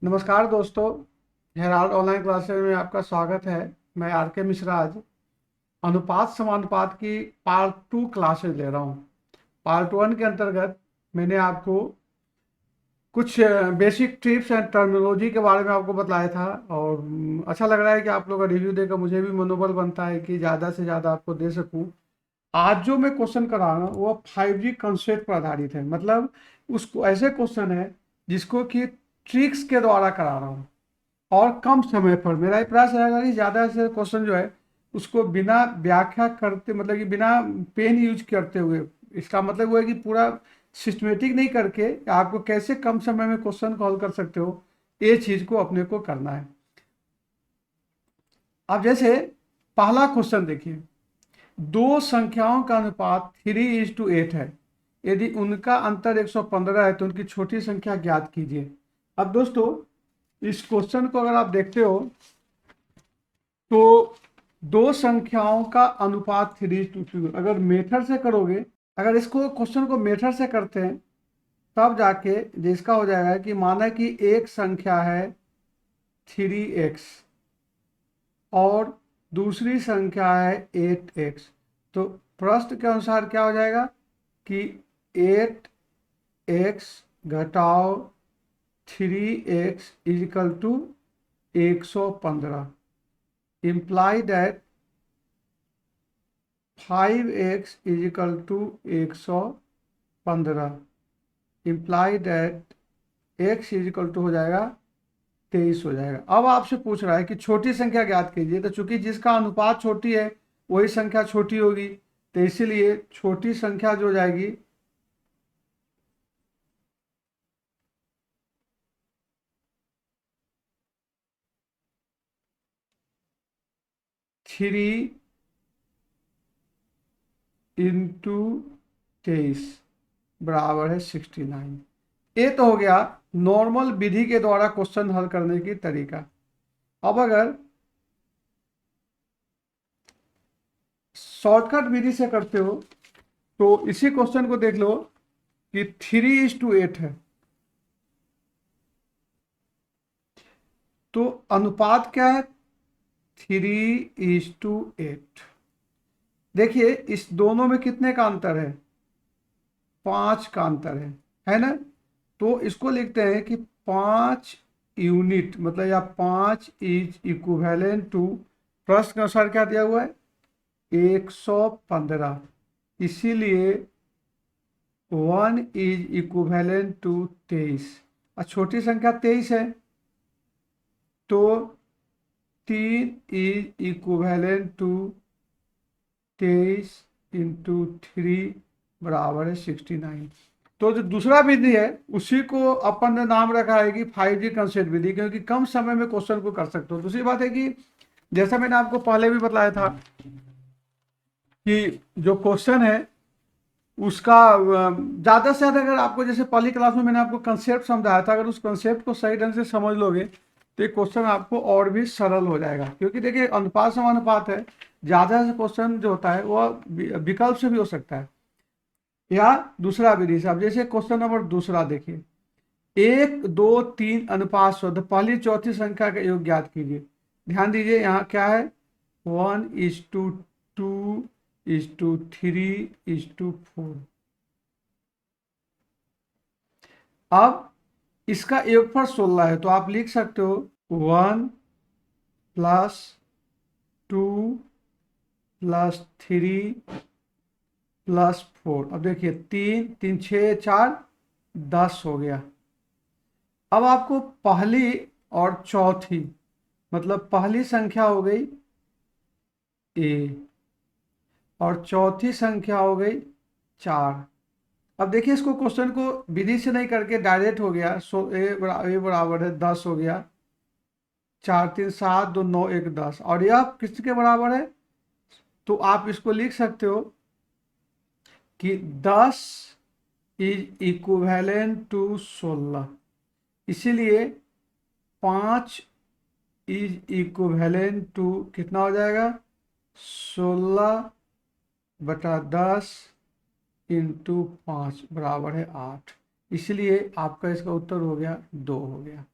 नमस्कार दोस्तों, Herald online classes में आपका स्वागत है। मैं आर के मिश्रा आज अनुपात समानुपात की पार्ट 2 क्लासेस ले रहा हूँ। पार्ट 1 के अंतर्गत मैंने आपको कुछ बेसिक टिप्स एंड टर्मिनोलॉजी के बारे में आपको बताया था और अच्छा लग रहा है कि आप लोग का रिव्यू देकर मुझे भी मनोबल बनता है कि ज़्यादा से ज़्यादा आपको दे सकूँ। आज जो मैं क्वेश्चन करा रहा हूँ वो 5G कंसेप्ट पर आधारित है, मतलब उसको ऐसे क्वेश्चन है जिसको कि ट्रिक्स के द्वारा करा रहा हूँ और कम समय पर। मेरा ये प्रयास रहेगा कि ज़्यादा से क्वेश्चन जो है उसको बिना व्याख्या करते, मतलब कि बिना पेन यूज करते हुए, इसका मतलब वो है कि पूरा सिस्टमेटिक नहीं करके आपको कैसे कम समय में क्वेश्चन को हल कर सकते हो, ये चीज़ को अपने को करना है। अब जैसे पहला क्वेश्चन देखिए, दो संख्याओं का अनुपात 3:8 है। यदि उनका अंतर 115 है तो उनकी छोटी संख्या ज्ञात कीजिए। अब दोस्तों, इस क्वेश्चन को अगर आप देखते हो तो दो संख्याओं का अनुपात 3:2, अगर मेथड से करोगे, अगर इसको क्वेश्चन को मेथड से करते हैं तब जाके जिसका हो जाएगा कि माना कि एक संख्या है 3x और दूसरी संख्या है 8x, तो प्रश्न के अनुसार क्या हो जाएगा कि 8x घटाओ 3x is equal to 115, imply that 5x is equal to 115, imply that x is equal to हो जाएगा 23 हो जाएगा। अब आपसे पूछ रहा है कि छोटी संख्या ज्ञात कीजिए, तो चूंकि जिसका अनुपात छोटी है वही संख्या छोटी होगी, तो इसीलिए छोटी संख्या जो हो जाएगी 3 × 23 बराबर है 69। ये तो हो गया नॉर्मल विधि के द्वारा क्वेश्चन हल करने की तरीका। अब अगर शॉर्टकट विधि से करते हो तो इसी क्वेश्चन को देख लो कि 3:8 है, तो अनुपात क्या है 3:8। देखिए इस दोनों में कितने का अंतर है, 5 का अंतर है ना। तो इसको लिखते हैं कि 5 यूनिट, मतलब या 5 इज इक्विवेलेंट टू, प्रश्न के अनुसार क्या दिया हुआ है 115, इसीलिए 1 इज इक्विवेलेंट टू 23। और छोटी संख्या 23 है तो 3 इज इक्विवेलेंट टू 23 × 3 बराबर है 69। तो जो दूसरा विधि है उसी को अपन ने नाम रखा है कि 5G कंसेप्ट विधि, क्योंकि कम समय में क्वेश्चन को कर सकते हो। दूसरी बात है कि जैसा मैंने आपको पहले भी बताया था कि जो क्वेश्चन है उसका ज़्यादा से ज़्यादा, अगर आपको जैसे पहली क्लास में मैंने आपको कंसेप्ट समझाया था, अगर उस कंसेप्ट को सही ढंग से समझ लोगे तो ये क्वेश्चन आपको और भी सरल हो जाएगा। क्योंकि देखिए अनुपात समानुपात है, ज़्यादा से क्वेश्चन जो होता है वो विकल्प से भी हो सकता है या दूसरा विधि से। अब जैसे क्वेश्चन नंबर दूसरा देखिए, 1 2 3 अनुपात शुद्ध पहली चौथी संख्या का योग ज्ञात कीजिए। ध्यान दीजिए यहाँ क्या है 1:2:3:4। अब इसका योगफल 16 है, तो आप लिख सकते हो 1+2+3+4। अब देखिए 3 3 6 4 10 हो गया। अब आपको पहली और चौथी, मतलब पहली संख्या हो गई ए और चौथी संख्या हो गई 4। अब देखिए इसको क्वेश्चन को विधि से नहीं करके डायरेक्ट हो गया। सो ए बराबर है 10 हो गया, 4 3 7 2 9 1 10, और यह किसके बराबर है, तो आप इसको लिख सकते हो कि 10 इज इक्विवेलेंट टू 16, इसीलिए 5 इज इक्विवेलेंट टू कितना हो जाएगा 16/10 इंटू 5 बराबर है 8, इसलिए आपका इसका उत्तर हो गया 2 हो गया।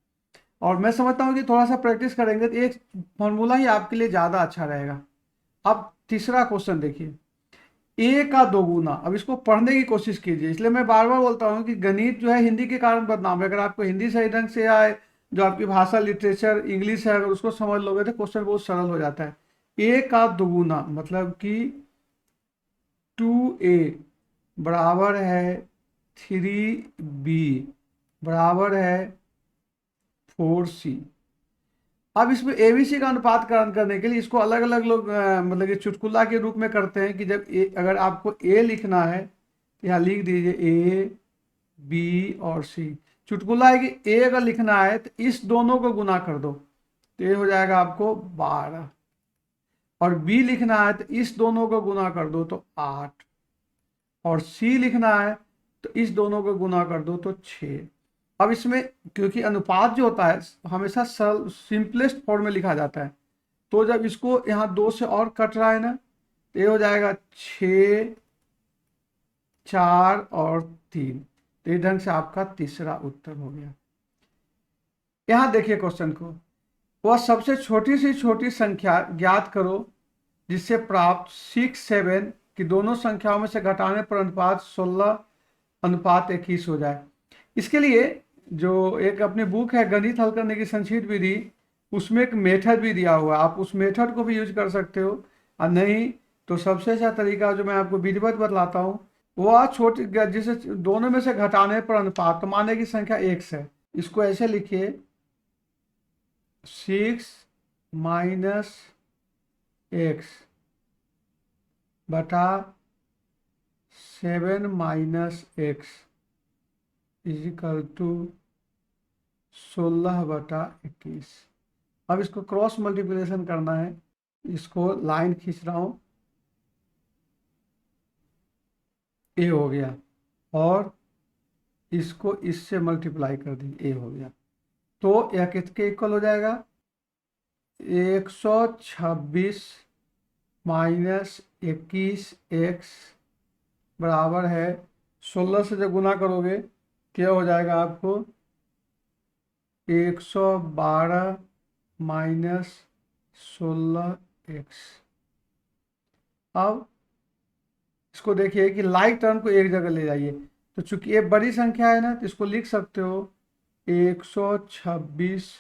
और मैं समझता हूँ कि थोड़ा सा प्रैक्टिस करेंगे तो एक फॉर्मूला ही आपके लिए ज़्यादा अच्छा रहेगा। अब तीसरा क्वेश्चन देखिए, ए का दोगुना। अब इसको पढ़ने की कोशिश कीजिए, इसलिए मैं बार बार बोलता हूँ कि गणित जो है हिंदी के कारण बदनाम है। अगर आपको हिंदी सही ढंग से आए, जो आपकी भाषा लिटरेचर इंग्लिश है, अगर उसको समझ लोगे तो क्वेश्चन बहुत सरल हो जाता है। ए का दोगुना मतलब कि 2a बराबर है 3b बराबर है 4c। अब इसमें एबीसी का अनुपात करने के लिए इसको अलग अलग लोग मतलब कि चुटकुला के रूप में करते हैं कि जब अगर आपको ए लिखना है तो यहाँ लिख दीजिए ए बी और सी। चुटकुला है कि ए अगर लिखना है तो इस दोनों को गुना कर दो तो ये हो जाएगा आपको 12, और बी लिखना है तो इस दोनों को गुना कर दो तो 8, और सी लिखना है तो इस दोनों को गुना कर दो तो 6। अब इसमें क्योंकि अनुपात जो होता है हमेशा सरल सिंपलेस्ट फॉर्म में लिखा जाता है, तो जब इसको यहाँ 2 से और कट रहा है ना तो ये हो जाएगा 6, 4 और 3। तो इस ढंग से आपका तीसरा उत्तर हो गया। यहाँ देखिए क्वेश्चन को, वह सबसे छोटी से छोटी संख्या ज्ञात करो जिससे प्राप्त 6, 7 की दोनों संख्याओं में से घटाने पर अनुपात 16:21 हो जाए। इसके लिए जो एक अपनी बुक है गणित हल करने की संक्षिप्त विधि, उसमें एक मेथड भी दिया हुआ है, आप उस मेथड को भी यूज कर सकते हो। और नहीं तो सबसे अच्छा तरीका जो मैं आपको विधिवत बतलाता हूँ वह छोटी, जिसे दोनों में से घटाने पर अनुपात, तो माने की संख्या x है, इसको ऐसे लिखिए 6 माइनस x बटा 7 माइनस x इजिकल टू 16/21। अब इसको क्रॉस मल्टीप्लिकेशन करना है, इसको लाइन खींच रहा हूं, ए हो गया, और इसको इससे मल्टीप्लाई कर दी, ए हो गया। तो यह किसके इक्वल हो जाएगा, 126 माइनस 21x बराबर है 16 से जब गुना करोगे क्या हो जाएगा आपको 112 माइनस 16x। अब इसको देखिए कि लाइक टर्म को एक जगह ले जाइए, तो चूंकि ये बड़ी संख्या है ना तो इसको लिख सकते हो 126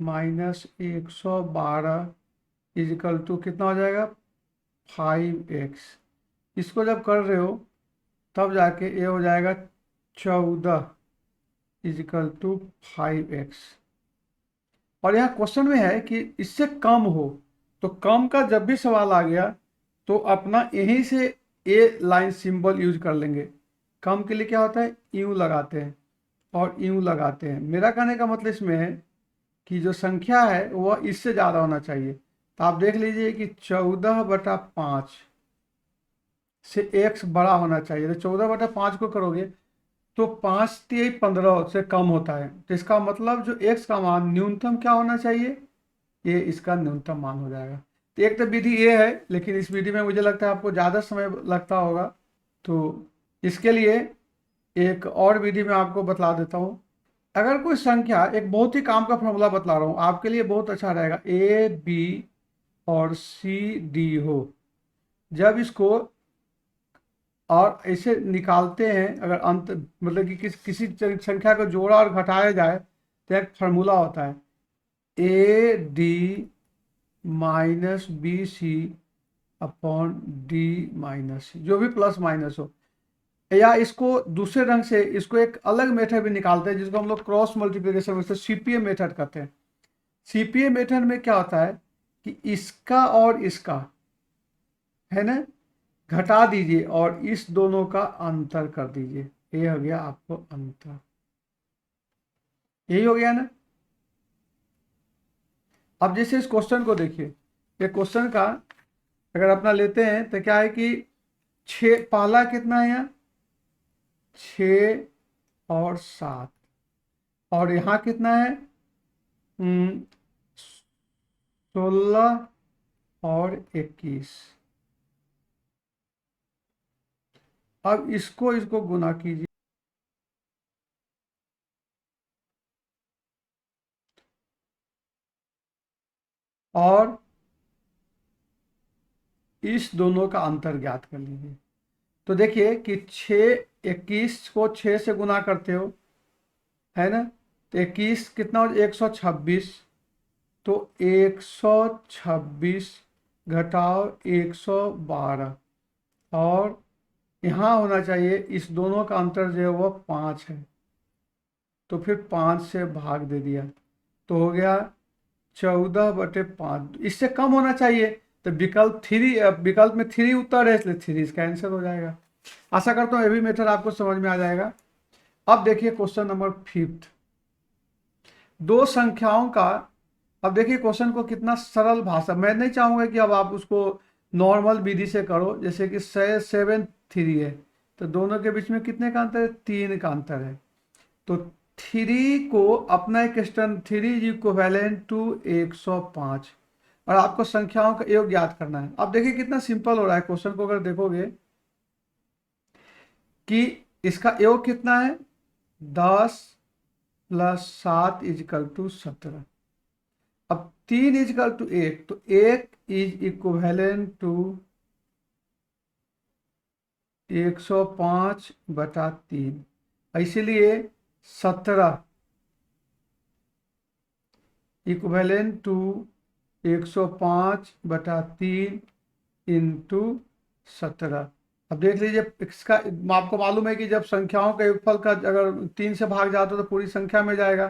माइनस 112 इजिकल टू कितना हो जाएगा 5x। इसको जब कर रहे हो तब जाके ये हो जाएगा 14 इजिकल टू 5x। और यहाँ क्वेश्चन में है कि इससे कम हो, तो कम का जब भी सवाल आ गया तो अपना यहीं से ए लाइन सिंबल यूज कर लेंगे। कम के लिए क्या होता है, यूं लगाते हैं और यूं लगाते हैं। मेरा कहने का मतलब इसमें है कि जो संख्या है वह इससे ज़्यादा होना चाहिए। तो आप देख लीजिए कि 14/5 से x बड़ा होना चाहिए, तो 14/5 को करोगे तो 5×3 = 15 से कम होता है। तो इसका मतलब जो x का मान न्यूनतम क्या होना चाहिए, ये इसका न्यूनतम मान हो जाएगा। तो एक तो विधि ये है, लेकिन इस विधि में मुझे लगता है आपको ज़्यादा समय लगता होगा, तो इसके लिए एक और विधि मैं आपको बतला देता हूँ। अगर कोई संख्या, एक बहुत ही काम का फॉर्मूला बतला रहा हूँ आपके लिए, बहुत अच्छा रहेगा, ए बी और सी डी हो, जब इसको और ऐसे निकालते हैं, अगर अंत मतलब कि किसी संख्या को जोड़ा और घटाया जाए तो एक फार्मूला होता है A D minus B C upon D minus C, जो भी प्लस माइनस हो। या इसको दूसरे ढंग से इसको एक अलग मेथड भी निकालते हैं जिसको हम लोग क्रॉस मल्टीप्लिकेशन में सीपीए मेथड कहते हैं। सीपीए मेथड में क्या होता है कि इसका और इसका है ना घटा दीजिए और इस दोनों का अंतर कर दीजिए, ये हो गया आपको अंतर, यही हो गया ना। अब जैसे इस क्वेश्चन को देखिए, ये क्वेश्चन का अगर अपना लेते हैं तो क्या है कि 6 पहला कितना है यहाँ 6 और 7, और यहाँ कितना है 16 और 21। अब इसको गुना कीजिए, और इस दोनों का अंतर ज्ञात कर लीजिए। तो देखिए कि 21 को 6 से गुना करते हो, है ना, तो 21 कितना हो, 126। तो 126 घटाओ 112, और यहाँ होना चाहिए इस दोनों का अंतर जो है वो 5 है, तो फिर 5 से भाग दे दिया, तो हो गया 14/5। इससे कम होना चाहिए, तो विकल्प में 3 उत्तर है, इसलिए 3 इसका आंसर हो जाएगा। आशा करता हूँ ये भी मेथड आपको समझ में आ जाएगा। अब देखिए क्वेश्चन नंबर 5, दो संख्याओं का। अब देखिए क्वेश्चन को कितना सरल भाषा, मैं नहीं चाहूंगा कि अब आप उसको नॉर्मल विधि से करो, जैसे कि 6 7 3 है, तो दोनों के बीच में कितने का अंतर है, 3 का अंतर है। तो 3 को अपना एक स्टैंड, 3 इज इक्विवेलेंट टू 105, और आपको संख्याओं का योग ज्ञात करना है। अब देखिए कितना सिंपल हो रहा है क्वेश्चन को, अगर देखोगे कि इसका योग कितना है, 10 + 7 = 17। अब 3 = 1, तो 1 इज इक्विवेलेंट टू 105/3, इसीलिए 17 इक्विवेलेंट टू 105/3 इंटू 17। अब देख लीजिए इसका, आपको मालूम है कि जब संख्याओं का योगफल का अगर 3 से भाग जाता तो पूरी संख्या में जाएगा,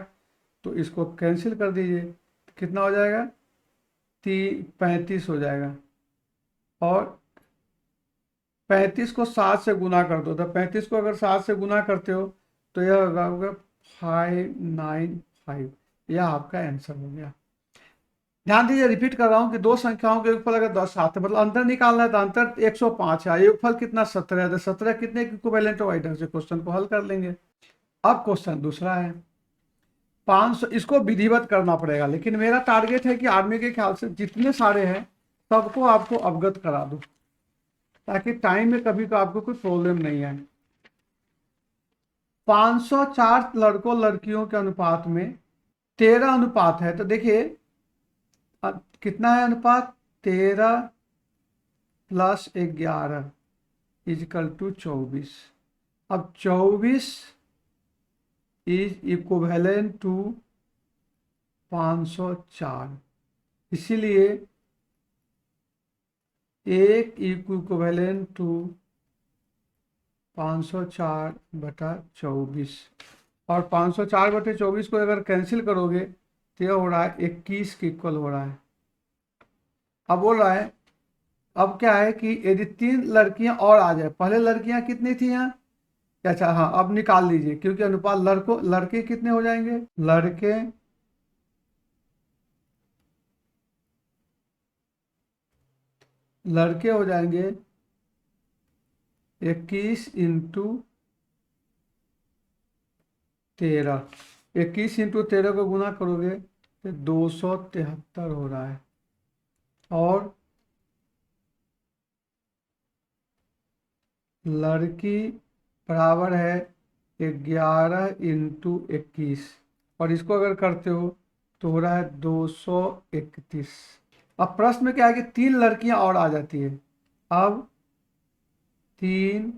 तो इसको कैंसिल कर दीजिए, तो कितना हो जाएगा, 35 हो जाएगा। और 35 को 7 से गुना कर दो, तो 35 को अगर 7 से गुना करते हो तो यह होगा 595, यह आपका आंसर हो गया। ध्यान दीजिए, रिपीट कर रहा हूं कि दो संख्याओं के योगफल अगर 10 7 है, मतलब अंतर निकालना है, तो अंतर 105 है, योगफल कितना 17 है, तो 17 कितने के इक्विवेलेंट हो, ढंग से क्वेश्चन को हल कर लेंगे। अब क्वेश्चन दूसरा है 500, इसको विधिवत करना पड़ेगा, लेकिन मेरा टारगेट है कि आर्मी के ख्याल से जितने सारे हैं सबको आपको अवगत करा दूं, ताकि टाइम में कभी तो आपको कोई प्रॉब्लम नहीं आए। 504 लड़कों लड़कियों के अनुपात में 13 अनुपात है, तो देखिए अब कितना है अनुपात, 13 + 11 = 24। अब 24 इज इक्विवेलेंट टू 504, इसीलिए 1 इक्विवेलेंट टू 504/24, और 504/24 को अगर कैंसिल करोगे तो यह हो रहा है 21 के इक्वल हो रहा है। अब बोल रहा है, अब क्या है कि यदि 3 लड़कियां और आ जाए, पहले लड़कियां कितनी थी यहाँ, अच्छा हाँ, अब निकाल लीजिए, क्योंकि अनुपात लड़के कितने हो जाएंगे, लड़के हो जाएंगे 21 इंटू 13, 21 इंटू 13 को गुना करोगे तो 273 हो रहा है, और लड़की बराबर है 11 इंटू 21, और इसको अगर करते हो तो हो रहा है 231। अब प्रश्न में क्या है कि 3 लड़कियां और आ जाती है, अब 3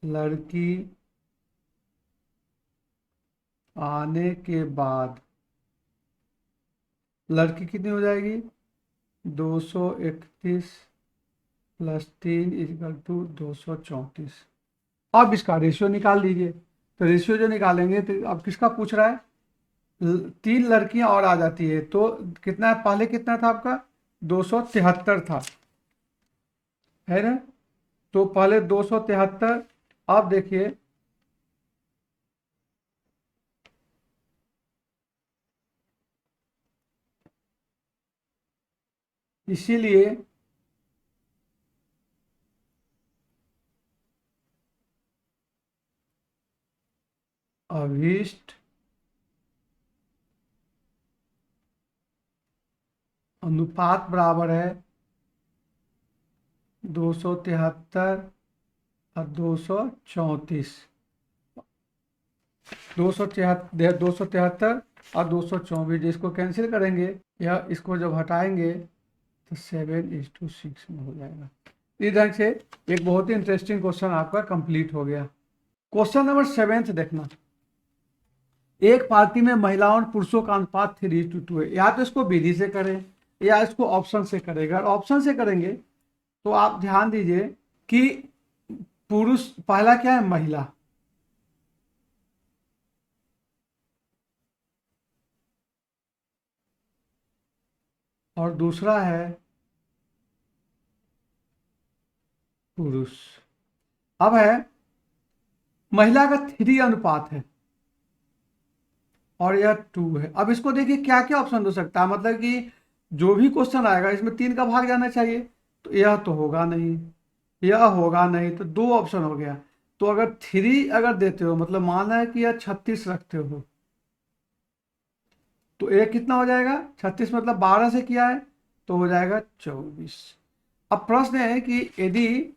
लड़की आने के बाद लड़की कितनी हो जाएगी, 231 + 3 = 234। अब इसका रेशियो निकाल लीजिए, तो रेशियो जो निकालेंगे, तो अब किसका पूछ रहा है, 3 लड़कियां और आ जाती है, तो कितना है, पहले कितना था आपका, 273 था, है ना, तो पहले 273। अब देखिए इसीलिए अभीष्ट अनुपात बराबर है 273 और 234, 273 और 224, जिसको कैंसिल करेंगे या इसको जब हटाएंगे तो 7:6 में हो जाएगा। इस ढंग से एक बहुत ही इंटरेस्टिंग क्वेश्चन आपका कंप्लीट हो गया। क्वेश्चन नंबर 7 देखना, एक पार्टी में महिलाओं और पुरुषों का अनुपात 3:2 है। या तो इसको विधि से करें या इसको ऑप्शन से करेगा। अगर ऑप्शन से करेंगे तो आप ध्यान दीजिए कि पुरुष पहला क्या है, महिला, और दूसरा है पुरुष। अब है महिला का 3 अनुपात है और यह 2 है। अब इसको देखिए क्या क्या ऑप्शन हो सकता है, मतलब कि जो भी क्वेश्चन आएगा इसमें 3 का भाग जाना चाहिए, तो यह तो होगा नहीं, यह होगा नहीं, तो 2 ऑप्शन हो गया। तो अगर 3 अगर देते हो, मतलब माना है कि यह 36 रखते हो, तो एक कितना हो जाएगा, 36 मतलब 12 से किया है तो हो जाएगा 24। अब प्रश्न है कि यदि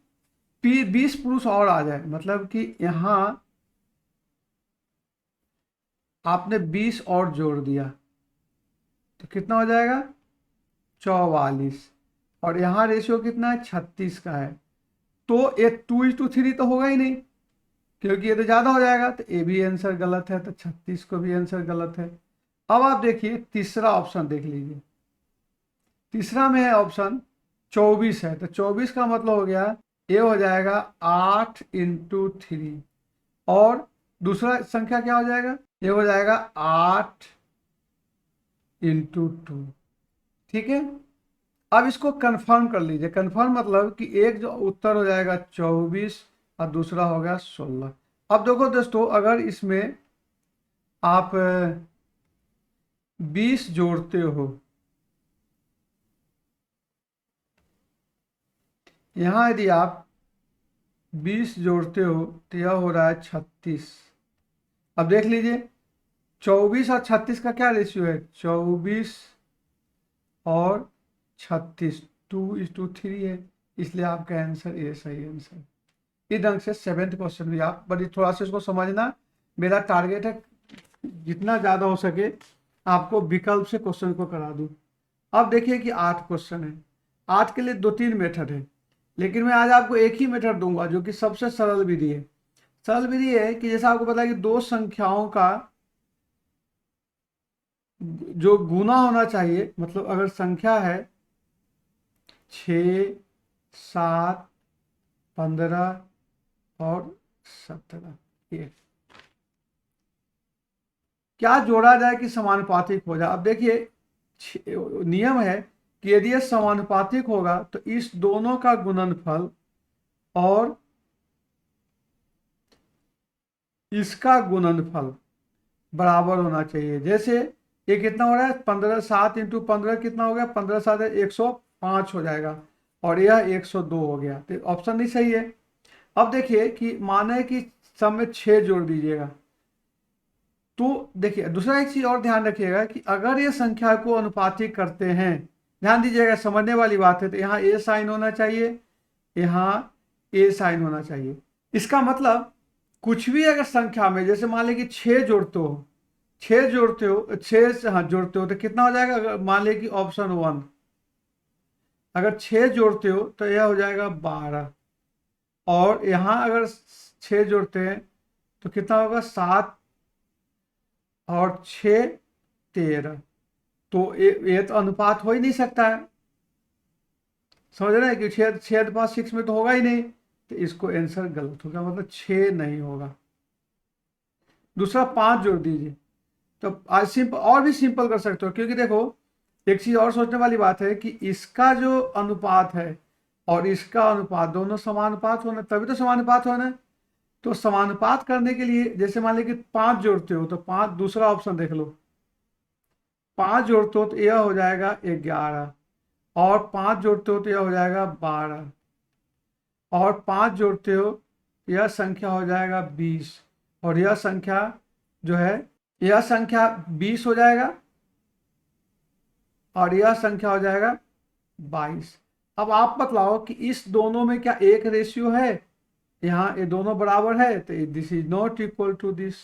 20 पुरुष और आ जाए, मतलब कि यहाँ आपने 20 और जोड़ दिया तो कितना हो जाएगा, 44, और यहाँ रेशियो कितना है, 36 का है। तो ये 2:3 तो होगा ही नहीं, क्योंकि ये तो ज़्यादा हो जाएगा, तो ये भी आंसर गलत है, तो 36 को भी आंसर गलत है। अब आप देखिए तीसरा ऑप्शन देख लीजिए, तीसरा में है ऑप्शन 24 है, तो 24 का मतलब हो गया ये हो जाएगा 8×3, और दूसरा संख्या क्या हो जाएगा, ये हो जाएगा 8×2। ठीक है, अब इसको कंफर्म कर लीजिए। कंफर्म मतलब कि एक जो उत्तर हो जाएगा 24 और दूसरा हो गया 16। अब देखो दोस्तों, अगर इसमें आप 20 जोड़ते हो, यहाँ यदि आप 20 जोड़ते हो तो यह हो रहा है 36। अब देख लीजिए 24 और 36 का क्या रेशियो है, 24 और 36 2:3 है, इसलिए आपका आंसर ये सही आंसर। इस ढंग से 7th क्वेश्चन भी आप बड़ी थोड़ा सा इसको समझना। मेरा टारगेट है जितना ज़्यादा हो सके आपको विकल्प से क्वेश्चन को करा दूं। अब देखिए कि 8 क्वेश्चन है, 8 के लिए 2-3 मेथड है, लेकिन मैं आज आपको एक ही मेथड दूंगा जो कि सबसे सरल विधि है। सरल विधि है कि जैसा आपको पता है कि दो संख्याओं का जो गुना होना चाहिए, मतलब अगर संख्या है 6, 7, 15 और 17, ये क्या जोड़ा जाए कि समानुपातिक हो जाए। अब देखिए नियम है कि यदि यह समानुपातिक होगा तो इस दोनों का गुणनफल और इसका गुणनफल बराबर होना चाहिए। जैसे ये कितना हो रहा है, 15 7 × 15 कितना हो गया, 15 7 105 हो जाएगा, और यह 102 हो गया, तो ऑप्शन नहीं सही है। अब देखिए कि माने कि सब में 6 जोड़ दीजिएगा, तो देखिए दूसरा एक चीज और ध्यान रखिएगा कि अगर ये संख्या को अनुपातिक करते हैं, ध्यान दीजिएगा समझने वाली बात है, तो यहाँ ए साइन होना चाहिए, यहाँ ए साइन होना चाहिए। इसका मतलब कुछ भी अगर संख्या में, जैसे मान लीजिए कि 6 जोड़ते हो, 6 से हाँ जोड़ते हो तो कितना हो जाएगा, अगर मान लीजिए कि ऑप्शन 1 अगर 6 जोड़ते हो तो यह हो जाएगा 12, और यहाँ अगर 6 जोड़ते हैं तो कितना होगा, 7 और 6 13, तो ये तो अनुपात हो ही नहीं सकता है, समझ रहे हैं कि 6 में तो होगा ही नहीं, तो इसको आंसर गलत होगा, मतलब 6 नहीं होगा। दूसरा 5 जोड़ दीजिए, तो आज सिंपल और भी सिंपल कर सकते हो, क्योंकि देखो एक चीज और सोचने वाली बात है कि इसका जो अनुपात है और इसका अनुपात दोनों समानुपात होना, तभी तो समानुपात होना है। तो समानुपात करने के लिए जैसे मान लीजिए कि 5 जोड़ते हो तो 5, दूसरा ऑप्शन देख लो, 5 जोड़ते हो तो यह हो जाएगा 11, और 5 जोड़ते हो तो यह हो जाएगा 12, और 5 जोड़ते हो तो यह संख्या हो जाएगा 20, और यह संख्या जो है, यह संख्या 20 हो जाएगा, और यह संख्या हो जाएगा 22। अब आप बतलाओ कि इस दोनों में क्या एक रेशियो है, यहाँ ये दोनों बराबर है, तो this is not equal to this.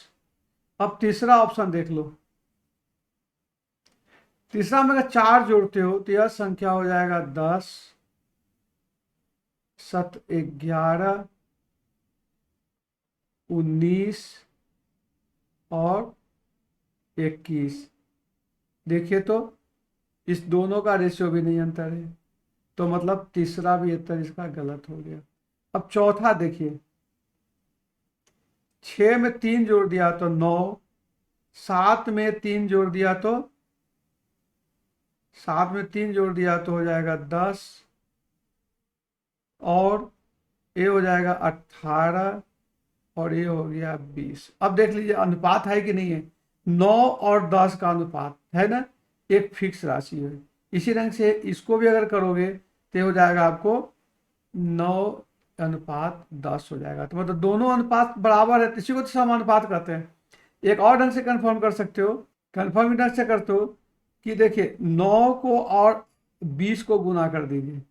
अब तीसरा ऑप्शन देख लो, तीसरा में अगर 4 जोड़ते हो तो यह संख्या हो जाएगा 10, 7 11, 19 और 21। देखिए तो इस दोनों का रेशियो भी नहीं अंतर है, तो मतलब तीसरा भी उत्तर इसका गलत हो गया। अब चौथा देखिए, 6 में 3 जोड़ दिया तो 9, 7 में 3 जोड़ दिया तो 7 में 3 जोड़ दिया तो हो जाएगा 10 और ये हो जाएगा 18 और ये हो गया 20। अब देख लीजिए अनुपात है कि नहीं है, 9 और 10 का अनुपात है ना, एक फिक्स राशि है। इसी रंग से इसको भी अगर करोगे तो हो जाएगा आपको 9:10 हो जाएगा। तो मतलब दोनों अनुपात बराबर है, इसी को तो समानुपात कहते हैं। एक और ढंग से कंफर्म कर सकते हो, कंफर्म ढंग से करते हो कि देखिए 9 को और 20 को गुना कर दीजिए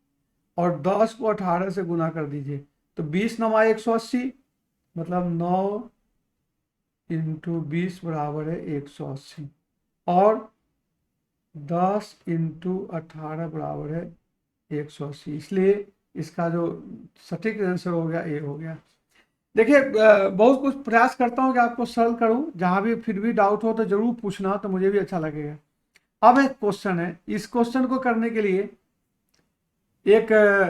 और 10 को 18 से गुना कर दीजिए, तो 20 9 180, मतलब 9 इंटू 20 बराबर है 180 और 10 इंटू 18 बराबर है 180। इसलिए इसका जो सटीक आंसर हो गया ये हो गया। देखिए बहुत कुछ प्रयास करता हूँ कि आपको सरल करूँ, जहाँ भी फिर भी डाउट हो तो जरूर पूछना, तो मुझे भी अच्छा लगेगा। अब एक क्वेश्चन है, इस क्वेश्चन को करने के लिए एक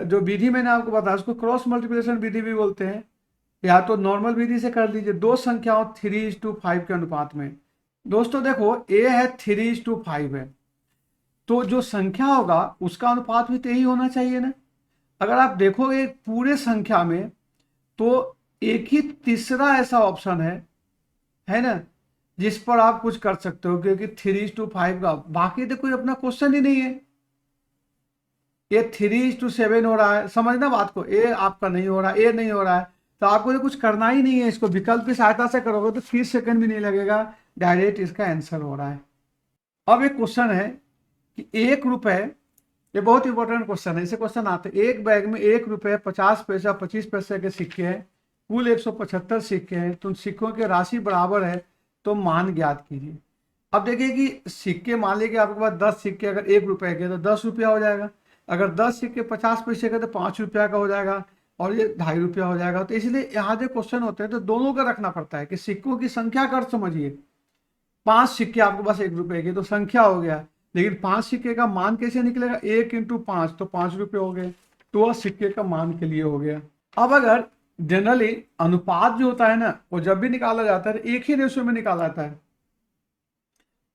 जो विधि मैंने आपको बताया उसको क्रॉस मल्टीप्लिकेशन विधि भी बोलते हैं, या तो नॉर्मल विधि से कर लीजिए, दो संख्याओं 3:5 के अनुपात में। दोस्तों देखो ए है 3:5 है, तो जो संख्या होगा उसका अनुपात भी तो यही होना चाहिए ना। अगर आप देखोगे पूरे संख्या में तो एक ही तीसरा ऐसा ऑप्शन है ना, जिस पर आप कुछ कर सकते हो, क्योंकि 3:5 का बाकी तो कोई अपना क्वेश्चन ही नहीं है। ये 3:7 हो रहा है, समझना बात को, ये आपका नहीं हो रहा, ये नहीं हो रहा है, तो आपको ये कुछ करना ही नहीं है। इसको विकल्प की सहायता से करोगे तो 30 सेकंड भी नहीं लगेगा, डायरेक्ट इसका आंसर हो रहा है। अब एक क्वेश्चन है कि 1 रुपए, ये बहुत इंपॉर्टेंट क्वेश्चन है, इसे क्वेश्चन आते हैं, एक बैग में 1 रुपए 50 पैसा 25 पैसे के सिक्के हैं, कुल 175 सिक्के हैं, तो उन सिक्कों की राशि बराबर है, तो मान ज्ञात कीजिए। अब देखिए कि सिक्के, मान लीजिए आपके पास 10 सिक्के अगर 1 रुपए के तो 10 रुपया हो जाएगा, अगर 10 सिक्के 50 पैसे के तो 5 रुपया का हो जाएगा और ये 2.5 रुपया हो जाएगा। तो इसलिए यहाँ जो क्वेश्चन होते हैं तो दोनों का रखना पड़ता है कि सिक्कों की संख्या का अर्थ समझिए। 5 सिक्के आपके पास 1 रुपए के, तो संख्या हो गया, लेकिन 5 सिक्के का मान कैसे निकलेगा, 1 इंटू 5 तो 5 रुपये हो गए, तो वह सिक्के का मान के लिए हो गया। अब अगर जनरली अनुपात जो होता है ना, वो जब भी निकाला जाता है एक ही रेशियो में निकाला जाता है,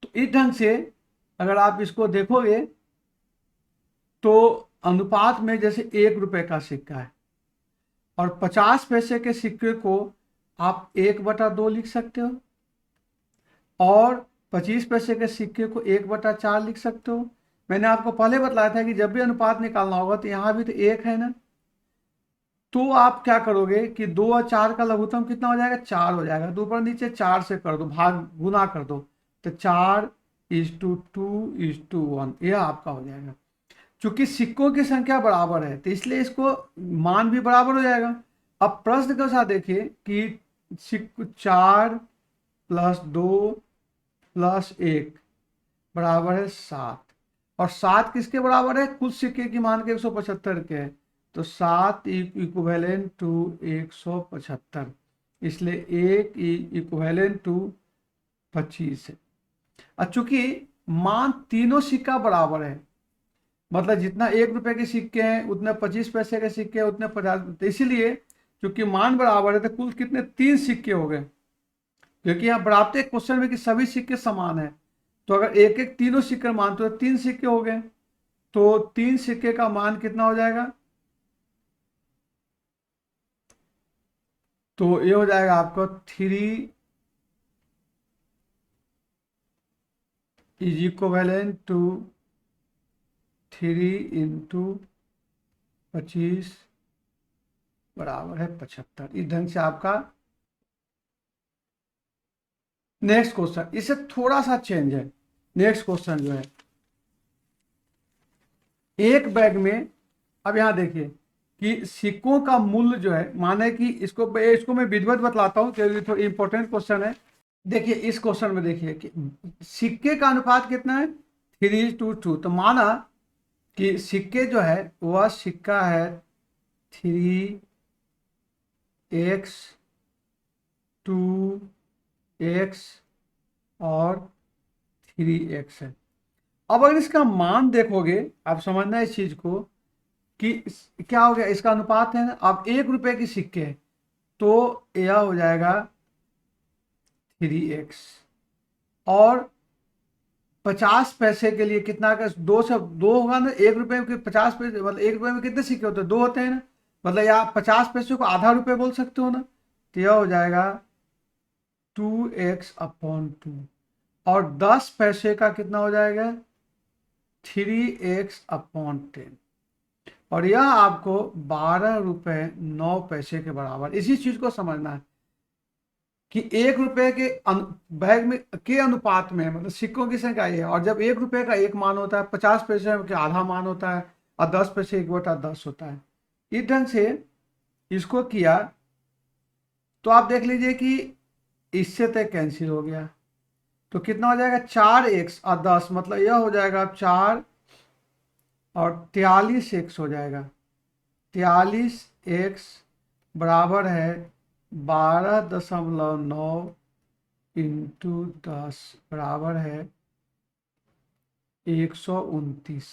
तो इस ढंग से अगर आप इसको देखोगे तो अनुपात में जैसे 1 रुपए का सिक्का है और 50 पैसे के सिक्के को आप 1/2 लिख सकते हो और 25 पैसे के सिक्के को 1/4 लिख सकते हो। मैंने आपको पहले बताया था कि जब भी अनुपात निकालना होगा तो यहाँ भी तो 1 है ना, तो आप क्या करोगे कि 2 और 4 का लघुत्तम कितना हो जाएगा, 4 हो जाएगा, तो ऊपर नीचे 4 से कर दो, भाग गुना कर दो, तो 4:2:1 यह आपका हो जाएगा। चूंकि सिक्कों की संख्या बराबर है तो इसलिए इसको मान भी बराबर हो जाएगा। अब प्रश्न के साथ देखिए कि 4 + 2 + 1 बराबर है 7, और 7 किसके बराबर है, कुल सिक्के की मान के 175 के है, तो 7 इक्विवेलेंट टू 175, इसलिए 1 इक्विवेलेंट टू 25 है। और चूंकि मान तीनों सिक्का बराबर है, मतलब जितना 1 रुपए के सिक्के हैं उतने 25 पैसे के सिक्के हैं उतने 50, तो इसीलिए चूंकि मान बराबर है तो कुल कितने 3 सिक्के हो गए, क्योंकि यहाँ बराबर क्वेश्चन में कि सभी सिक्के समान है, तो अगर एक एक तीनों सिक्के मानते हो 3 सिक्के हो गए, तो 3 सिक्के का मान कितना हो जाएगा, तो ये हो जाएगा आपका 3 इज इक्विवेलेंट टू 3 इंटू 25 बराबर है 75। इस ढंग से आपका नेक्स्ट क्वेश्चन, इससे थोड़ा सा चेंज है। नेक्स्ट क्वेश्चन जो है, एक बैग में, अब यहां देखिए कि सिक्कों का मूल्य जो है, माने कि इसको मैं विधिवत बतलाता हूं क्योंकि थोड़ा इंपॉर्टेंट क्वेश्चन है। देखिए इस क्वेश्चन में देखिए कि सिक्के का अनुपात कितना है 3:2। तो माना कि सिक्के जो है वह सिक्का है 3x 2x और 3x है। अब अगर इसका मान देखोगे, आप समझना इस चीज को कि क्या हो गया, इसका अनुपात है ना। अब 1 रुपए की सिक्के है तो यह हो जाएगा 3x, और 50 पैसे के लिए कितना का 2 से 2 होगा ना। 1 रुपए के 50 पैसे, मतलब 1 रुपए में कितने सिक्के होते हैं, 2 होते हैं ना। मतलब या 50 पैसे को आधा रुपये बोल सकते हो ना। तो यह हो जाएगा 2x/2, और 10 पैसे का कितना हो जाएगा 3x/10, और यह आपको 12 रुपये 9 पैसे के बराबर। इसी चीज को समझना है कि 1 रुपए के बैग में के अनुपात में, मतलब सिक्कों की संख्या ये है। और जब 1 रुपए का एक मान होता है, 50 पैसे का आधा मान होता है, और 10 पैसे 1/10 होता है। इस ढंग से इसको किया तो आप देख लीजिए कि इससे तक कैंसिल हो गया। तो कितना हो जाएगा 4x/10, मतलब यह हो जाएगा 4 और 43x हो जाएगा। 43x बराबर है 12.9 इंटू 10 बराबर है 129।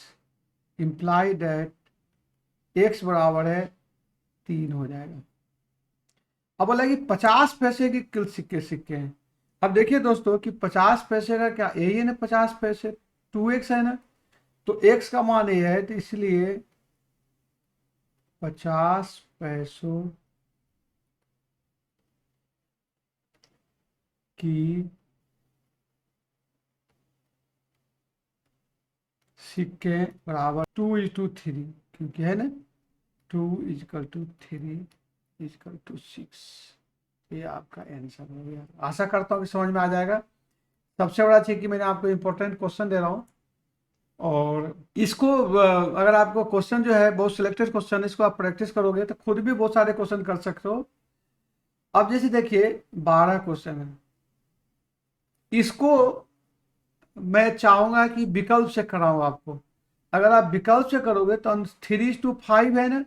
इम्प्लाई डेट x बराबर है 3 हो जाएगा। अब बोला कि 50 पैसे की कुल सिक्के हैं। अब देखिए दोस्तों कि 50 पैसे का क्या यही है ना, 50 पैसे 2x है ना। तो x का मान ये है, तो इसलिए 50 पैसों की सिक्के बराबर 2:3, क्योंकि है ना 2:3=6। ये आपका आंसर हो गया। आशा करता हूँ कि समझ में आ जाएगा। सबसे बड़ा चीज कि मैंने आपको इंपॉर्टेंट क्वेश्चन दे रहा हूँ, और इसको अगर आपको क्वेश्चन जो है बहुत सिलेक्टेड क्वेश्चन, इसको आप प्रैक्टिस करोगे तो खुद भी बहुत सारे क्वेश्चन कर सकते हो। अब जैसे देखिए 12 क्वेश्चन है, इसको मैं चाहूंगा कि विकल्प से कराऊं आपको। अगर आप विकल्प से करोगे तो 3:5 है ना,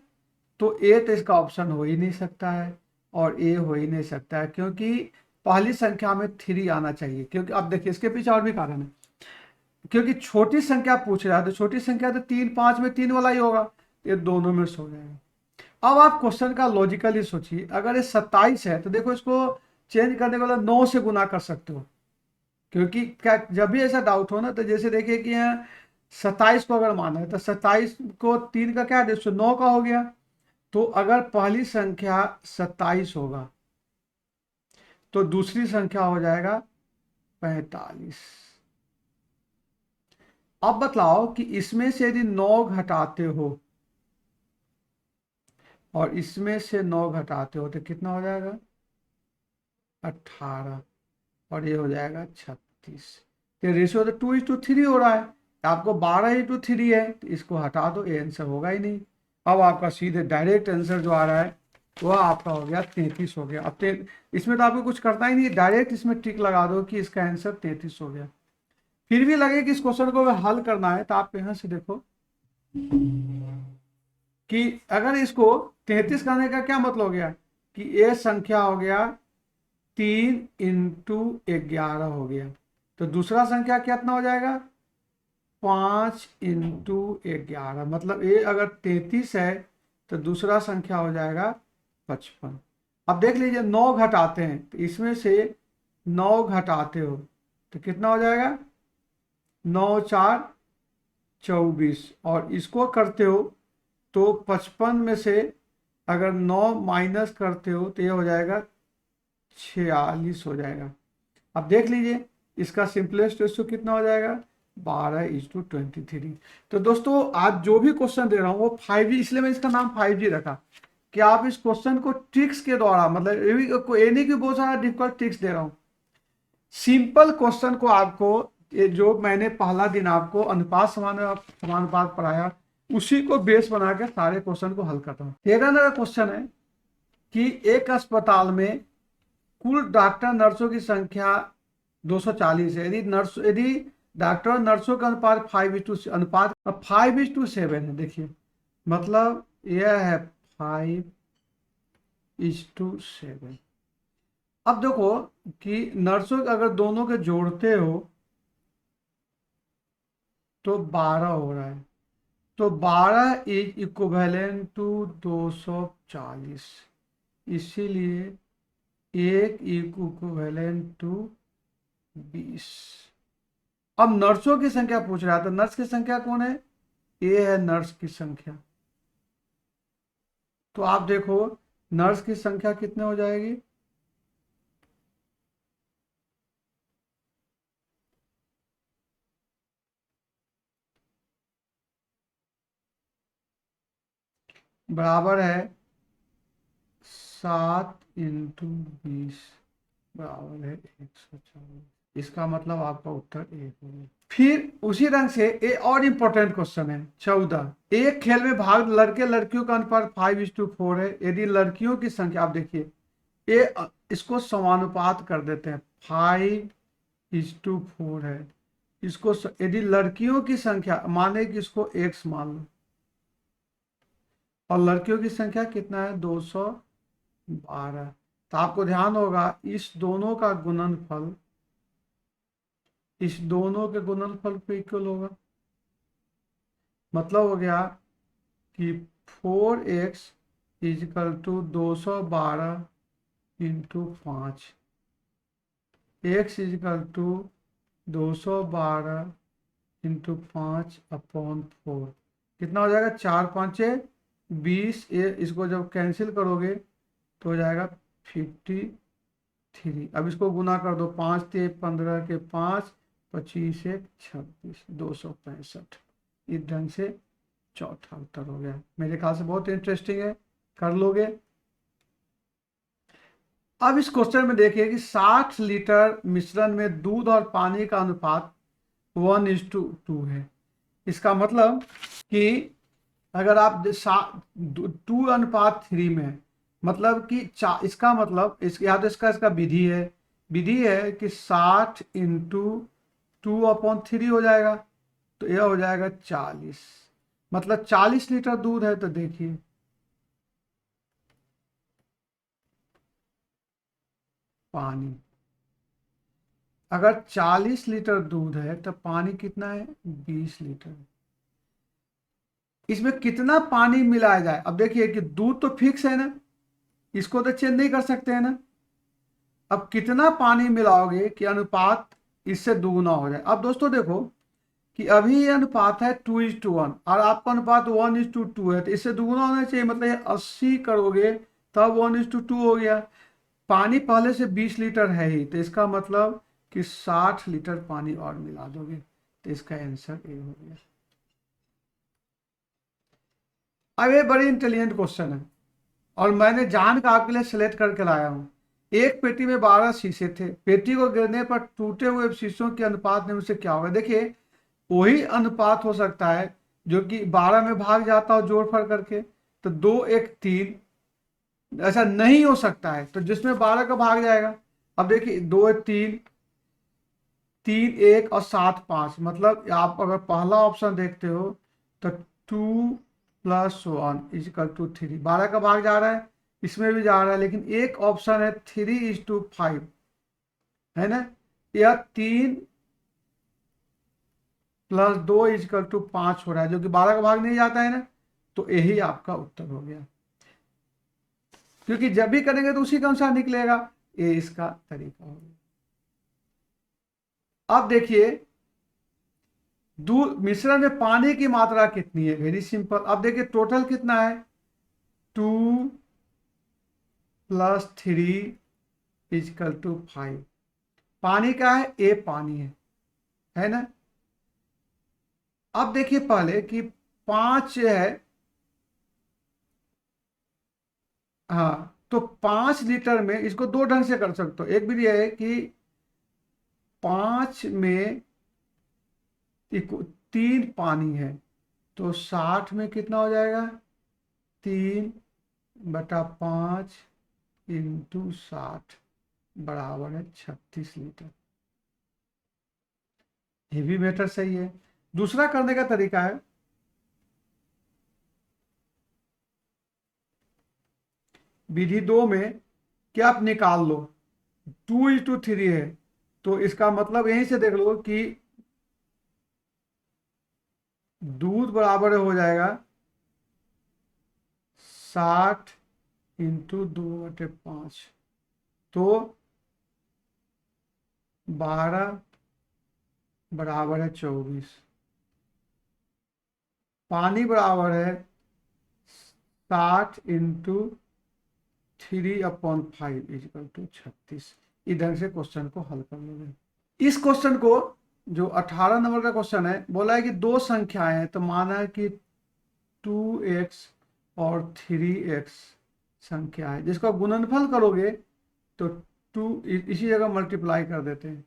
तो ए तो इसका ऑप्शन हो ही नहीं सकता है, और ए हो ही नहीं सकता है, क्योंकि पहली संख्या में 3 आना चाहिए। क्योंकि अब देखिए इसके पीछे और भी कारण है, क्योंकि छोटी संख्या पूछ रहा है, तो छोटी संख्या तो 3 5 में 3 वाला ही होगा, ये दोनों में से हो जाएगा। अब आप क्वेश्चन का लॉजिकली सोचिए, अगर ये 27 है तो देखो इसको चेंज करने के बाद 9 से गुना कर सकते हो। क्योंकि क्या जब भी ऐसा डाउट हो ना, तो जैसे देखिए कि यहाँ 27 को अगर माना है तो 27 को 3 का क्या 9 का हो गया। तो अगर पहली संख्या 27 होगा तो दूसरी संख्या हो जाएगा 45। अब बतलाओ कि इसमें से यदि 9 घटाते हो और इसमें से 9 घटाते हो तो कितना हो जाएगा 18, और ये हो जाएगा 36। ये रेशियो तो 2:3 हो रहा है, आपको 12:3 है, तो इसको हटा दो, ये आंसर होगा ही नहीं। अब आपका सीधे डायरेक्ट आंसर जो आ रहा है वह आपका हो गया 33 हो गया। अब इसमें तो आपको कुछ करना ही नहीं, डायरेक्ट इसमें टिक लगा दो कि इसका आंसर 33 हो गया। फिर भी लगे कि इस क्वेश्चन को अगर हल करना है तो आप यहाँ से देखो कि अगर इसको 33 करने का क्या मतलब हो गया कि ये संख्या हो गया 3x11 हो गया। तो दूसरा संख्या कितना हो जाएगा 5x11, मतलब ये अगर 33 है तो दूसरा संख्या हो जाएगा 55। अब देख लीजिए 9 घटाते हैं, तो इसमें से 9 घटाते हो तो कितना हो जाएगा 9 4 24, और इसको करते हो तो 55 में से अगर 9 माइनस करते हो तो ये हो जाएगा 46 हो जाएगा। अब देख लीजिए इसका सिंपलेस्ट रेशियो कितना हो जाएगा 12:23। तो दोस्तों आज जो भी क्वेश्चन दे रहा हूँ वो 5G, इसलिए मैं इसका नाम 5G रखा कि आप इस क्वेश्चन को ट्रिक्स के द्वारा, मतलब ये नहीं कि बहुत सारा डिफिकल्ट ट्रिक्स दे रहा हूँ, सिंपल क्वेश्चन को आपको, ये जो मैंने पहला दिन आपको अनुपात समानुपात पढ़ाया उसी को बेस बना के सारे क्वेश्चन को हल करता हूँ। 13 नंबर क्वेश्चन है कि एक अस्पताल में कुल डॉक्टर नर्सों की संख्या 240 है। यदि डॉक्टर और नर्सों का अनुपात 5:7 अब 5:7 है। देखिए मतलब यह है 5:7। अब देखो कि नर्सों अगर दोनों के जोड़ते हो तो 12 हो रहा है, तो 12 इज इक्विवेलेंट टू 240, इसीलिए एक इक्विवेलेंट टू 20। अब नर्सों की संख्या पूछ रहा है, तो नर्स की संख्या कौन है? ये है नर्स की संख्या। तो आप देखो नर्स की संख्या कितने हो जाएगी? बराबर है 7 × 20 बराबर है 140। इसका मतलब आपका उत्तर ए होगा। फिर उसी रंग से ए और इम्पोर्टेंट क्वेश्चन है 14। एक खेल में भाग लड़के लड़कियों का अनुपात 5:4 है। यदि लड़कियों की संख्या, आप देखिए ये इसको समानुपात कर देते हैं, 5:4 है। इसको यदि लड़कियों की संख्या माने कि इसको x मान लो, और लड़कियों की संख्या कितना है? 212। तो आपको ध्यान होगा इस दोनों का गुणनफल इस दोनों के गुणनफल पे इक्वल होगा। मतलब हो गया कि 4x is equal to 212 × 5, x is equal to 212 × 5/4। कितना हो जाएगा? 4×5 = 20। इसको जब कैंसिल करोगे तो हो जाएगा 53। अब इसको गुना कर दो, 5×3 = 15 के 5, 25×1 = 26, 265। इस ढंग से चौथा उत्तर हो गया। मेरे ख्याल से बहुत इंटरेस्टिंग है, कर लोगे। अब इस क्वेश्चन में देखिए कि 60 लीटर मिश्रण में दूध और पानी का अनुपात 1:2 है। इसका मतलब कि अगर आप 2:3 में है, मतलब कि इसका मतलब याद इसका विधि है। विधि है कि 60 × 2/3 हो जाएगा, तो यह हो जाएगा 40। मतलब 40 लीटर दूध है, तो देखिए पानी, अगर 40 लीटर दूध है तो पानी कितना है? 20 लीटर। इसमें कितना पानी मिलाया जाए? अब देखिए कि दूध तो फिक्स है ना, इसको तो चेंज नहीं कर सकते हैं ना। अब कितना पानी मिलाओगे कि अनुपात इससे दुगुना हो जाए? अब दोस्तों देखो कि अभी ये अनुपात है 2:1 और आपका अनुपात 1:2 है, तो इससे दुगुना होना चाहिए। मतलब ये 80 करोगे तब 1:2 हो गया। पानी पहले से 20 लीटर है ही, तो इसका मतलब कि 60 लीटर पानी और मिला दोगे, तो इसका आंसर ए हो गया। अब ये बड़ी इंटेलिजेंट क्वेश्चन है और मैंने जान का आपके लिए सिलेक्ट करके लाया हूं। एक पेटी में 12 शीशे थे। पेटी को गिरने पर टूटे हुए शीशों के अनुपात में उसे क्या होगा? देखिए वही अनुपात हो सकता है जो कि 12 में भाग जाता हो जोड़ फड़ करके, तो 2:1:3। ऐसा नहीं हो सकता है, तो जिसमें 12 का भाग जाएगा। अब देखिए 2:1:3, 3:1 और 7:5। मतलब आप अगर पहला ऑप्शन देखते हो तो 2+1 = 3। 12 का भाग जा रहा है, इसमें भी जा रहा है, लेकिन एक ऑप्शन है 3:5, है ना। यह 3+2 = 5 हो रहा है, जो कि 12 का भाग नहीं जाता है ना। तो यही आपका उत्तर हो गया, क्योंकि जब भी करेंगे तो उसी के अनुसार निकलेगा। ये इसका तरीका हो गया। अब देखिए दूध मिश्रण में पानी की मात्रा कितनी है? Very simple. अब देखिए टोटल कितना है? 2+3 = 5। पानी का है? ए पानी है ना। अब देखिए पहले कि 5 है, हाँ, तो 5 लीटर में इसको दो ढंग से कर सकते हो। एक भी है कि 5 में 3 पानी है, तो 60 में कितना हो जाएगा? 3/5 × 60 बराबर है 36 लीटर। ये भी मेथड सही है। दूसरा करने का तरीका है, विधि 2 में क्या आप निकाल लो, 2:3 है, तो इसका मतलब यहीं से देख लो कि दूध बराबर हो जाएगा 60 इंटू 2/5, तो 12 बराबर है 24। पानी बराबर है 60 इंटू 3/5 इक्वल टू 36। इधर से क्वेश्चन को हल कर लोगे। इस क्वेश्चन को, जो 18 नंबर का क्वेश्चन है, बोला है कि दो संख्याएं हैं, तो माना है कि 2x और 3x संख्या है, जिसका गुणनफल करोगे तो 2 इसी जगह मल्टीप्लाई कर देते हैं,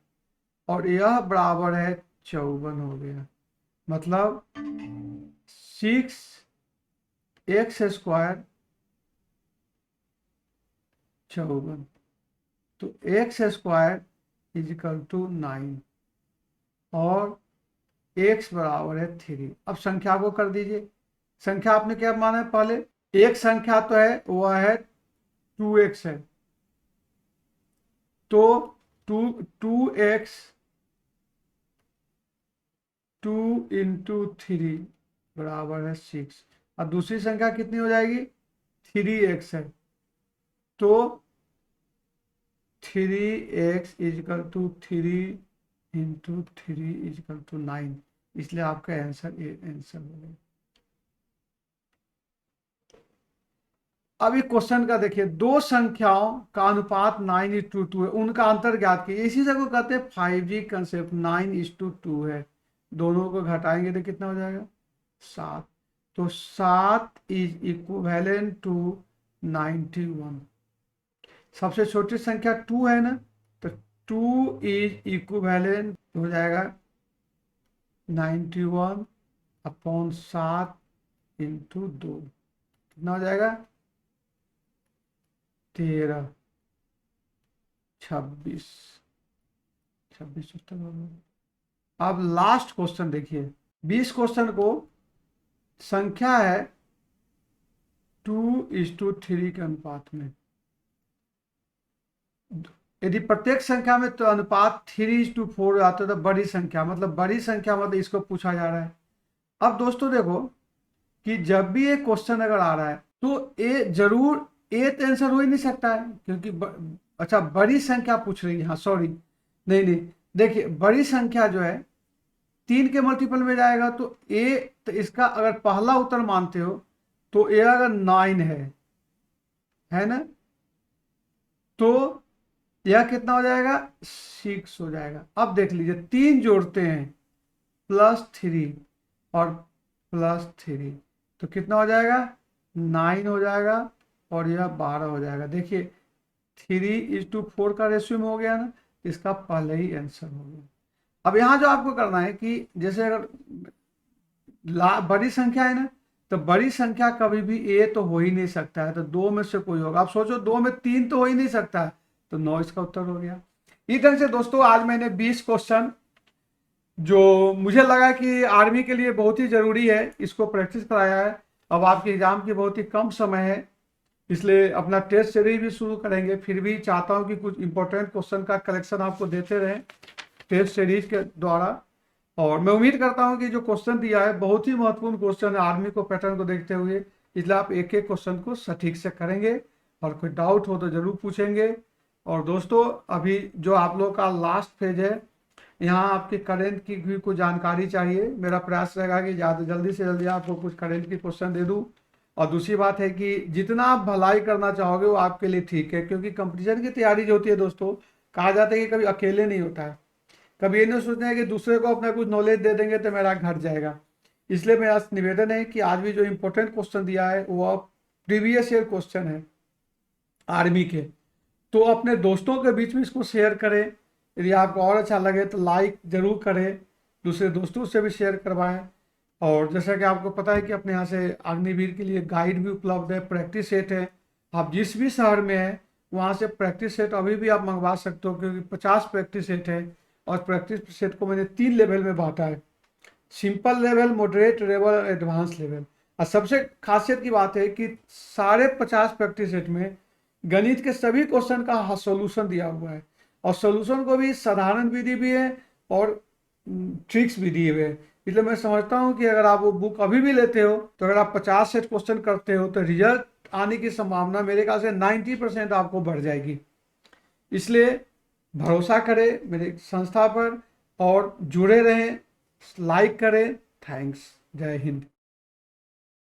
और यह बराबर है 54 हो गया। मतलब 6x² 54, तो x² इजिकल टू 9 और x बराबर है 3। अब संख्या को कर दीजिए। संख्या आपने क्या माना है, पहले एक संख्या तो है, वह है 2x है, तो 2x 2 इंटू 3 बराबर है 6, और दूसरी संख्या कितनी हो जाएगी, 3x है, तो 3x is equal to 3 into 3 is equal to 9, इसलिए आपका आंसर ये आंसर हो गया। अब एक क्वेश्चन का देखिए, दो संख्याओं का अनुपात 9:2 है, उनका अंतर ज्ञात कीजिए। इसी से को कहते हैं 5G कंसेप्ट। 9:2 है, दोनों को घटाएंगे तो कितना हो जाएगा, 7, तो 7 इज इक्विवेलेंट टू 91। सबसे छोटी संख्या 2 है ना, तो 2 इज इक्विवेलेंट हो जाएगा 91/7 इंटू 2, कितना हो जाएगा, 13, 26। अब लास्ट क्वेश्चन देखिए, 20 क्वेश्चन को संख्या है 2:3 के अनुपात में। यदि प्रत्येक संख्या में तो अनुपात 3:4 आता है, तो बड़ी संख्या, मतलब बड़ी संख्या मतलब इसको पूछा जा रहा है। अब दोस्तों देखो कि जब भी एक क्वेश्चन अगर आ रहा है तो ए जरूर ए तो आंसर हो ही नहीं सकता है, क्योंकि अच्छा बड़ी संख्या पूछ रही है, हाँ सॉरी, नहीं, देखिए बड़ी संख्या जो है 3 के मल्टीपल में जाएगा, तो ए, तो इसका अगर पहला उत्तर मानते हो तो ए अगर 9 है ना, तो यह कितना हो जाएगा, 6 हो जाएगा। अब देख लीजिए, 3 जोड़ते हैं +3 और +3, तो कितना हो जाएगा, 9 हो जाएगा, और यह 12 हो जाएगा। देखिए 3:4 का रेशियो में हो गया ना, इसका पहले ही आंसर हो गया। अब यहाँ जो आपको करना है कि जैसे अगर बड़ी संख्या है ना, तो बड़ी संख्या कभी भी ए तो हो ही नहीं सकता है, तो 2 में से कोई होगा। आप सोचो 2 में 3 तो हो ही नहीं सकता है, तो 9 इसका उत्तर हो गया। इस तरह से दोस्तों आज मैंने 20 क्वेश्चन जो मुझे लगा कि आर्मी के लिए बहुत ही ज़रूरी है, इसको प्रैक्टिस कराया है। अब आपके एग्ज़ाम की बहुत ही कम समय है, इसलिए अपना टेस्ट सीरीज भी शुरू करेंगे। फिर भी चाहता हूं कि कुछ इंपॉर्टेंट क्वेश्चन का कलेक्शन आपको देते रहें टेस्ट सीरीज के द्वारा। और मैं उम्मीद करता हूं कि जो क्वेश्चन दिया है बहुत ही महत्वपूर्ण क्वेश्चन है आर्मी को पैटर्न को देखते हुए, इसलिए आप एक एक क्वेश्चन को सटीक से करेंगे, और कोई डाउट हो तो ज़रूर पूछेंगे। और दोस्तों अभी जो आप लोग का लास्ट फेज है, यहाँ आपके करेंट की भी कुछ जानकारी चाहिए। मेरा प्रयास रहेगा कि ज़्यादा जल्दी से जल्दी आपको कुछ करेंट की क्वेश्चन दे दूँ। और दूसरी बात है कि जितना आप भलाई करना चाहोगे वो आपके लिए ठीक है, क्योंकि कंपटीशन की तैयारी जो होती है दोस्तों, कहा जाता है कि कभी अकेले नहीं होता है। कभी ये नहीं सोचते हैं कि दूसरे को अपना कुछ नॉलेज दे देंगे तो मेरा घट जाएगा। इसलिए मेरा निवेदन है कि आज भी जो इम्पोर्टेंट क्वेश्चन दिया है वो प्रीवियस ईयर क्वेश्चन है आर्मी के, तो अपने दोस्तों के बीच में इसको शेयर करें। यदि आपको और अच्छा लगे तो लाइक ज़रूर करें, दूसरे दोस्तों से भी शेयर करवाएं। और जैसा कि आपको पता है कि अपने यहाँ से अग्निवीर के लिए गाइड भी उपलब्ध है, प्रैक्टिस सेट है। आप जिस भी शहर में हैं वहाँ से प्रैक्टिस सेट अभी भी आप मंगवा सकते हो, क्योंकि 50 प्रैक्टिस सेट है और प्रैक्टिस सेट को मैंने 3 लेवल में बांटा है, सिंपल लेवल, मॉडरेट लेवल और एडवांस लेवल। और सबसे खासियत की बात है कि सारे 50 प्रैक्टिस सेट में गणित के सभी क्वेश्चन का सॉल्यूशन दिया हुआ है, और सॉल्यूशन को भी साधारण विधि भी है और ट्रिक्स भी दिए हुए हैं। इसलिए मैं समझता हूँ कि अगर आप वो बुक अभी भी लेते हो, तो अगर आप 50 सेट क्वेश्चन करते हो, तो रिजल्ट आने की संभावना मेरे ख्याल से 90% आपको बढ़ जाएगी। इसलिए भरोसा करें मेरे संस्था पर और जुड़े रहें, लाइक करें। थैंक्स। जय हिंद।